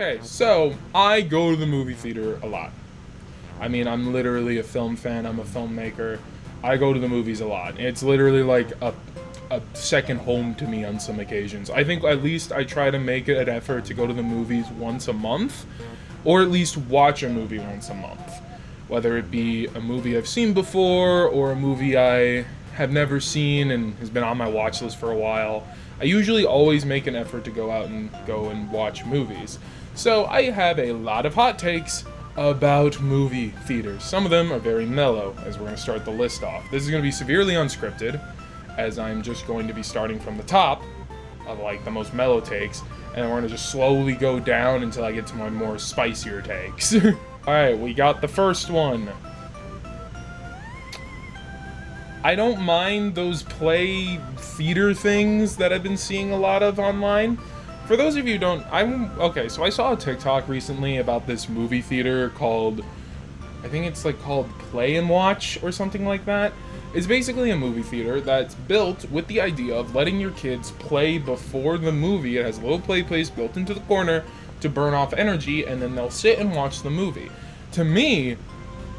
Okay, so I go to the movie theater a lot. I mean, I'm literally a film fan. I'm a filmmaker. I go to the movies a lot. It's literally like a second home to me on some occasions. I think at least I try to make it an effort to go to the movies once a month, or at least watch a movie once a month. Whether it be a movie I've seen before or a movie I have never seen and has been on my watch list for a while. I usually always make an effort to go out and watch movies. So I have a lot of hot takes about movie theaters. Some of them are very mellow, as we're going to start the list off. This is going to be severely unscripted, as I'm just going to be starting from the top of like the most mellow takes, and we're going to just slowly go down until I get to my more spicier takes. Alright, we got the first one. I don't mind those play theater things that I've been seeing a lot of online. For those of you who don't, okay, so I saw a TikTok recently about this movie theater called, I think it's like called Play and Watch or something like that. It's basically a movie theater that's built with the idea of letting your kids play before the movie. It has a little play place built into the corner to burn off energy, and then they'll sit and watch the movie. To me,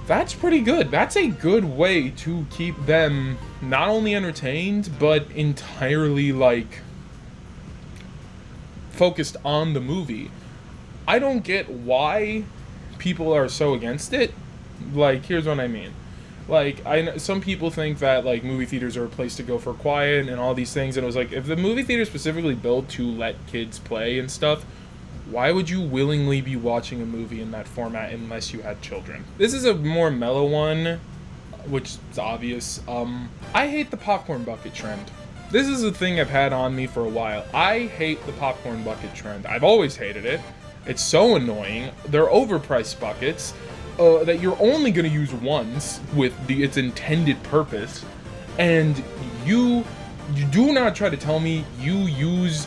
that's pretty good. That's a good way to keep them not only entertained, but entirely, like, focused on the movie. I don't get why people are so against it. Like, here's what I mean. Like, some people think that, like, movie theaters are a place to go for quiet and all these things, and it was like, if the movie theater is specifically built to let kids play and stuff, why would you willingly be watching a movie in that format unless you had children? This is a more mellow one, which is obvious. I hate the popcorn bucket trend. This is a thing I've had on me for a while. I hate the popcorn bucket trend. I've always hated it. It's so annoying. They're overpriced buckets that you're only going to use once with its intended purpose. And you do not try to tell me you use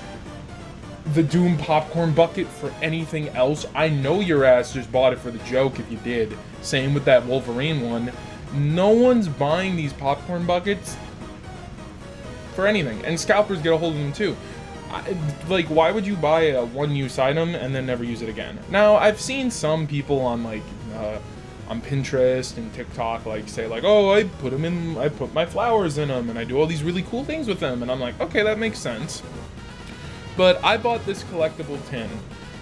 the Doom popcorn bucket for anything else. I know your ass just bought it for the joke if you did. Same with that Wolverine one. No one's buying these popcorn buckets for anything, and scalpers get a hold of them too. Like, why would you buy a one-use item and then never use it again? Now, I've seen some people on like on Pinterest and TikTok like say like, oh, I put my flowers in them and I do all these really cool things with them, and I'm like, okay, that makes sense. But I bought this collectible tin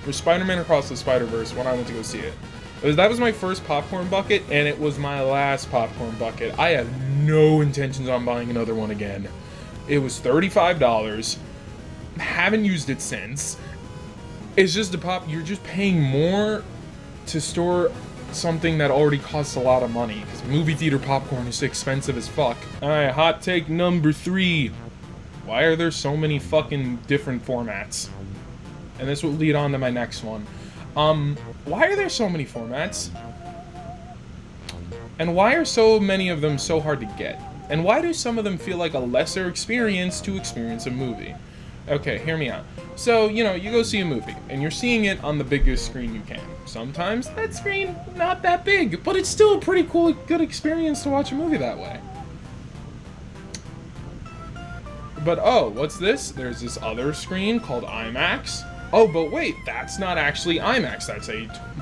for Spider-Man Across the Spider-Verse when I went to go see it. That was my first popcorn bucket, and it was my last popcorn bucket. I have no intentions on buying another one again. It was $35. Haven't used it since. It's just you're just paying more to store something that already costs a lot of money, because movie theater popcorn is expensive as fuck. Alright, hot take number 3. Why are there so many fucking different formats? And this will lead on to my next one. Why are there so many formats? And why are so many of them so hard to get? And why do some of them feel like a lesser experience to experience a movie? Okay, hear me out. So, you know, you go see a movie, and you're seeing it on the biggest screen you can. Sometimes that screen, not that big, but it's still a pretty cool, good experience to watch a movie that way. But oh, what's this? There's this other screen called IMAX. Oh, but wait, that's not actually IMAX. That's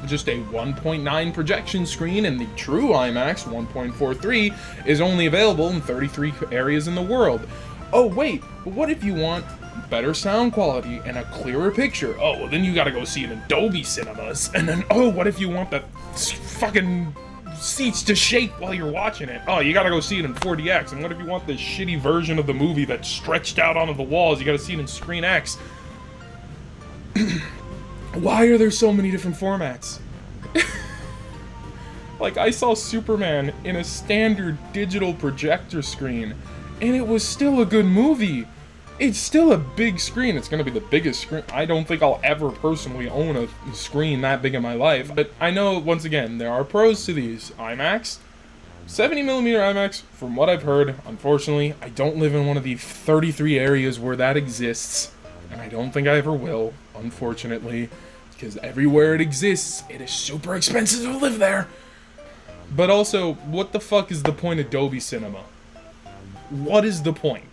just a 1.9 projection screen, and the true IMAX 1.43 is only available in 33 areas in the world. Oh wait, but what if you want better sound quality and a clearer picture? Oh, well then you gotta go see it in Dolby Cinemas. And then, oh, what if you want the fucking seats to shake while you're watching it? Oh, you gotta go see it in 4DX. And what if you want this shitty version of the movie that's stretched out onto the walls? You gotta see it in Screen X. Why are there so many different formats? Like, I saw Superman in a standard digital projector screen, and it was still a good movie. It's still a big screen. It's gonna be the biggest screen. I don't think I'll ever personally own a screen that big in my life. But I know, once again, there are pros to these. IMAX, 70mm IMAX, from what I've heard, unfortunately, I don't live in one of the 33 areas where that exists. And I don't think I ever will, unfortunately. Because everywhere it exists, it is super expensive to live there. But also, what the fuck is the point of Dolby Cinema? What is the point?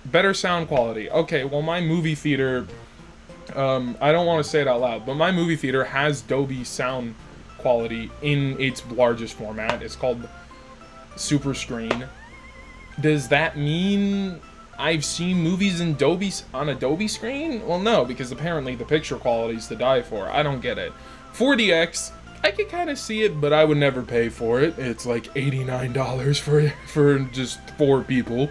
Better sound quality. Okay, well, my movie theater I don't want to say it out loud, but my movie theater has Dolby sound quality in its largest format. It's called Super Screen. Does that mean I've seen movies in on a Dolby screen? Well, no, because apparently the picture quality is to die for. I don't get it. 4DX, I could kind of see it, but I would never pay for it. It's like $89 for just 4 people.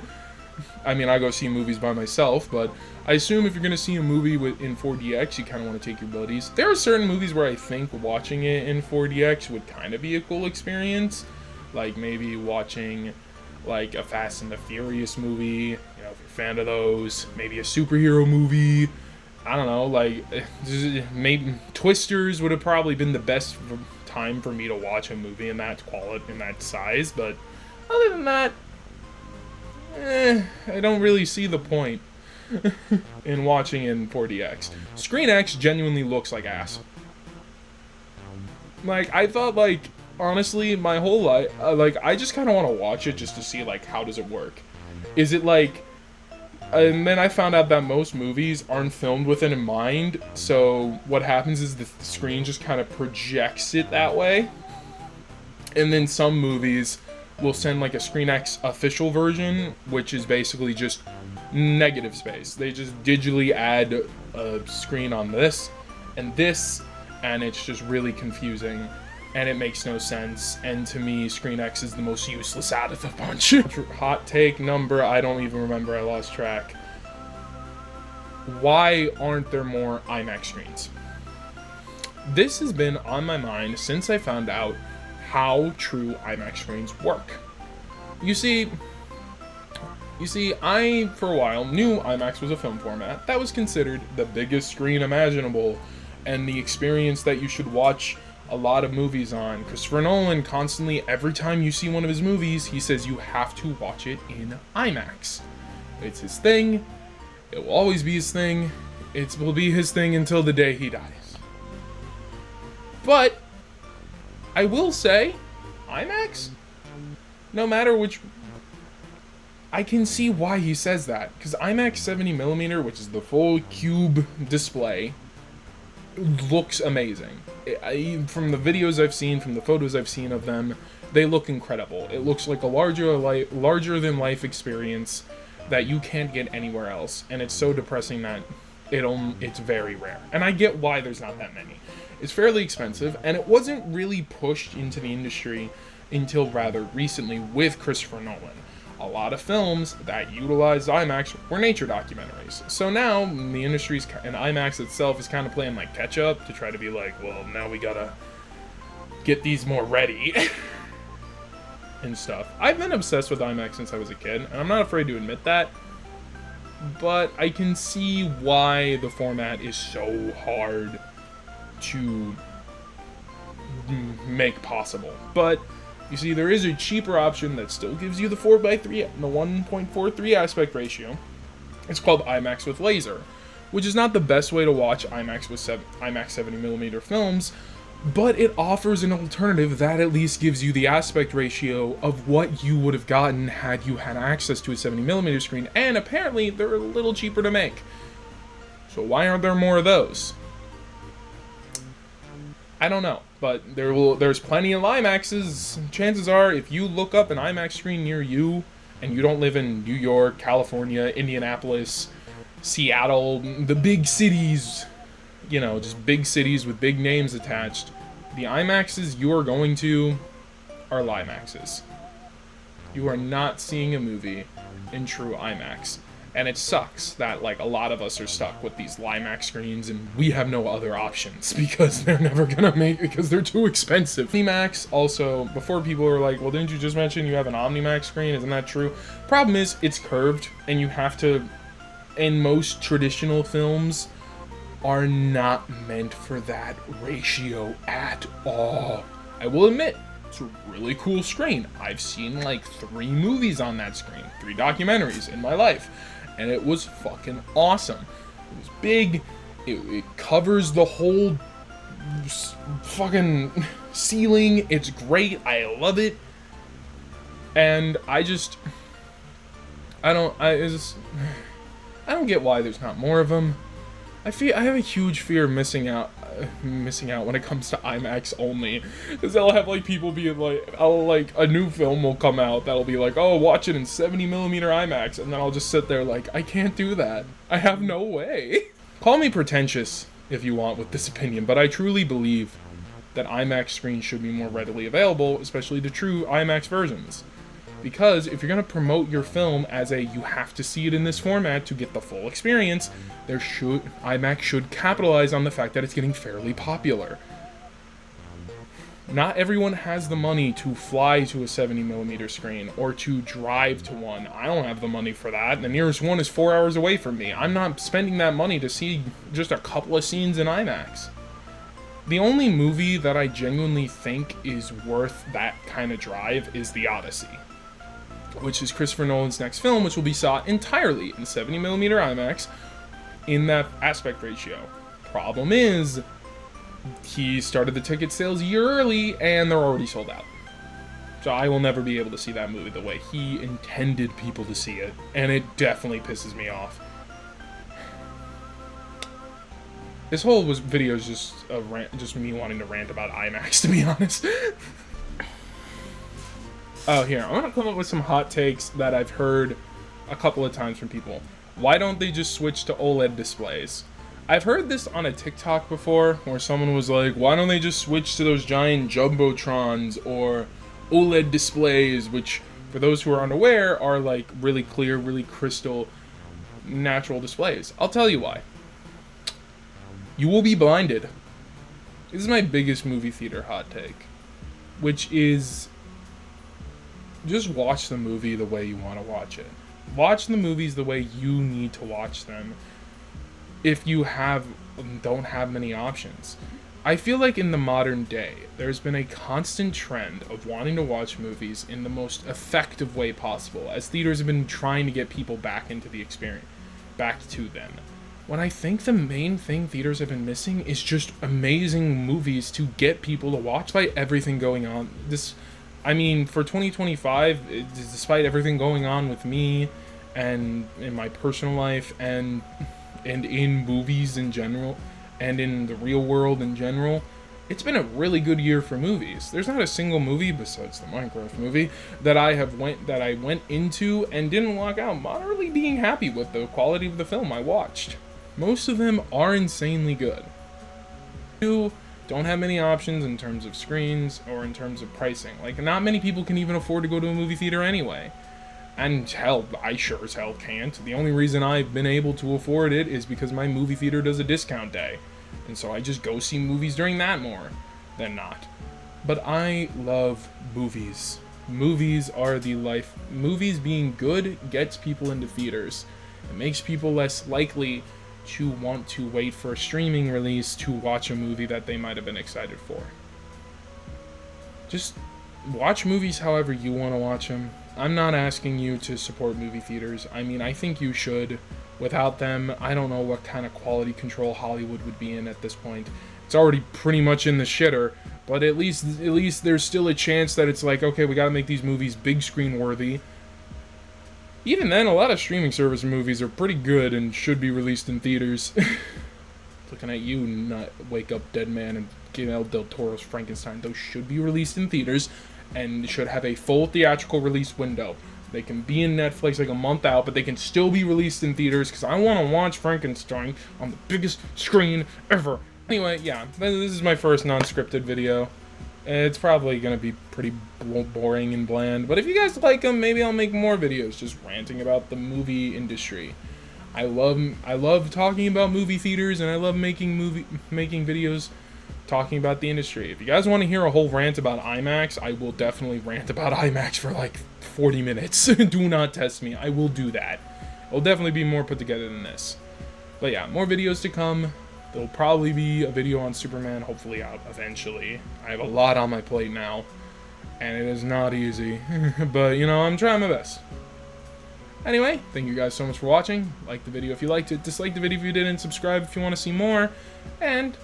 I mean, I go see movies by myself, but I assume if you're gonna see a movie in 4DX, you kind of want to take your abilities. There are certain movies where I think watching it in 4DX would kind of be a cool experience, like maybe watching like a Fast and the Furious movie, you know, if you're a fan of those, maybe a superhero movie. I don't know, like maybe Twisters would have probably been the best time for me to watch a movie in that quality, in that size, but other than that, I don't really see the point in watching in 4DX. ScreenX genuinely looks like ass. Like, I thought, like, honestly, my whole life, like, I just kind of want to watch it just to see, like, how does it work? Is it, like, and then I found out that most movies aren't filmed with it in mind, so what happens is the screen just kind of projects it that way. And then some movies will send like a ScreenX official version, which is basically just negative space. They just digitally add a screen on this, and it's just really confusing, and it makes no sense. And to me, ScreenX is the most useless out of the bunch. Hot take number, I don't even remember, I lost track. Why aren't there more IMAX screens? This has been on my mind since I found out how true IMAX screens work. You see, I, for a while, knew IMAX was a film format that was considered the biggest screen imaginable, and the experience that you should watch a lot of movies on. Christopher Nolan constantly, every time you see one of his movies, he says you have to watch it in IMAX. It's his thing. It will always be his thing. It will be his thing until the day he dies. But I will say, IMAX, no matter which, I can see why he says that, because IMAX 70mm, which is the full cube display, looks amazing. From the videos I've seen, from the photos I've seen of them, they look incredible. It looks like a larger than life experience that you can't get anywhere else, and it's so depressing that it's very rare. And I get why there's not that many. It's fairly expensive, and it wasn't really pushed into the industry until rather recently with Christopher Nolan. A lot of films that utilized IMAX were nature documentaries. So now the industry's, and IMAX itself is kind of playing like catch up to try to be like, well, now we gotta get these more ready and stuff. I've been obsessed with IMAX since I was a kid, and I'm not afraid to admit that. But I can see why the format is so hard to make possible. But you see, there is a cheaper option that still gives you the 4:3 and the 1.43 aspect ratio. It's called IMAX with Laser, which is not the best way to watch IMAX 70mm films, but it offers an alternative that at least gives you the aspect ratio of what you would have gotten had you had access to a 70mm screen, and apparently they're a little cheaper to make. So why aren't there more of those? I don't know, but there's plenty of IMAXs. Chances are, if you look up an IMAX screen near you, and you don't live in New York, California, Indianapolis, Seattle, the big cities, you know, just big cities with big names attached, the IMAXs you are going to are LIMAXs. You are not seeing a movie in true IMAX. And it sucks that, like, a lot of us are stuck with these LIMAX screens and we have no other options because they're never gonna because they're too expensive. IMAX also, before people are like, well, didn't you just mention you have an OmniMax screen? Isn't that true? Problem is, it's curved, and you have to, and most traditional films are not meant for that ratio at all. I will admit, it's a really cool screen. I've seen like 3 movies on that screen, 3 documentaries in my life. And it was fucking awesome. It was big. It covers the whole fucking ceiling. It's great. I love it. And I don't get why there's not more of them. I have a huge fear of missing out when it comes to IMAX only, because I'll have like people being like, a new film will come out that'll be like, oh, watch it in 70mm IMAX, and then I'll just sit there like, I can't do that. I have no way. Call me pretentious if you want with this opinion, but I truly believe that IMAX screens should be more readily available, especially the true IMAX versions. Because if you're going to promote your film as you have to see it in this format to get the full experience, IMAX should capitalize on the fact that it's getting fairly popular. Not everyone has the money to fly to a 70mm screen or to drive to one. I don't have the money for that. The nearest one is 4 hours away from me. I'm not spending that money to see just a couple of scenes in IMAX. The only movie that I genuinely think is worth that kind of drive is The Odyssey, which is Christopher Nolan's next film, which will be shot entirely in 70mm IMAX in that aspect ratio. Problem is, he started the ticket sales a year early, and they're already sold out. So I will never be able to see that movie the way he intended people to see it, and it definitely pisses me off. This whole video is just a rant, just me wanting to rant about IMAX, to be honest. Oh, here, I'm gonna come up with some hot takes that I've heard a couple of times from people. Why don't they just switch to OLED displays? I've heard this on a TikTok before, where someone was like, why don't they just switch to those giant Jumbotrons or OLED displays, which, for those who are unaware, are like really clear, really crystal, natural displays. I'll tell you why. You will be blinded. This is my biggest movie theater hot take, which is, just watch the movie the way you want to watch it. Watch the movies the way you need to watch them if you don't have many options. I feel like in the modern day, there's been a constant trend of wanting to watch movies in the most effective way possible, as theaters have been trying to get people back into the experience, back to them. When I think the main thing theaters have been missing is just amazing movies to get people to watch, despite everything going on. For 2025, despite everything going on with me and in my personal life and in movies in general and in the real world in general, it's been a really good year for movies. There's not a single movie besides the Minecraft movie that I went into and didn't walk out moderately being happy with the quality of the film I watched. Most of them are insanely good. You don't have many options in terms of screens or in terms of pricing. Like, not many people can even afford to go to a movie theater anyway. And hell, I sure as hell can't. The only reason I've been able to afford it is because my movie theater does a discount day. And so I just go see movies during that more than not. But I love movies. Movies are the life. Movies being good gets people into theaters. It makes people less likely to want to wait for a streaming release to watch a movie that they might have been excited for. Just watch movies however you want to watch them. I'm not asking you to support movie theaters. I think you should. Without them, I don't know what kind of quality control Hollywood would be in at this point. It's already pretty much in the shitter, but at least there's still a chance that it's like, okay, we gotta make these movies big screen worthy. Even then, a lot of streaming service movies are pretty good and should be released in theaters. Looking at you, not Wake Up Dead Man and Guillermo del Toro's Frankenstein. Those should be released in theaters and should have a full theatrical release window. They can be in Netflix like a month out, but they can still be released in theaters because I want to watch Frankenstein on the biggest screen ever. Anyway, yeah, this is my first non-scripted video. It's probably going to be pretty boring and bland, but if you guys like them, maybe I'll make more videos just ranting about the movie industry. I love talking about movie theaters, and I love making videos talking about the industry. If you guys want to hear a whole rant about IMAX, I will definitely rant about IMAX for like 40 minutes. Do not test me. I will do that. It'll definitely be more put together than this. But yeah, more videos to come. There'll probably be a video on Superman, hopefully out eventually. I have a lot on my plate now, and it is not easy. But, I'm trying my best. Anyway, thank you guys so much for watching. Like the video if you liked it, dislike the video if you didn't, subscribe if you want to see more, and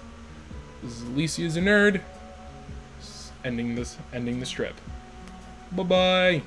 this is Alicia is a Nerd, ending the strip. Bye-bye!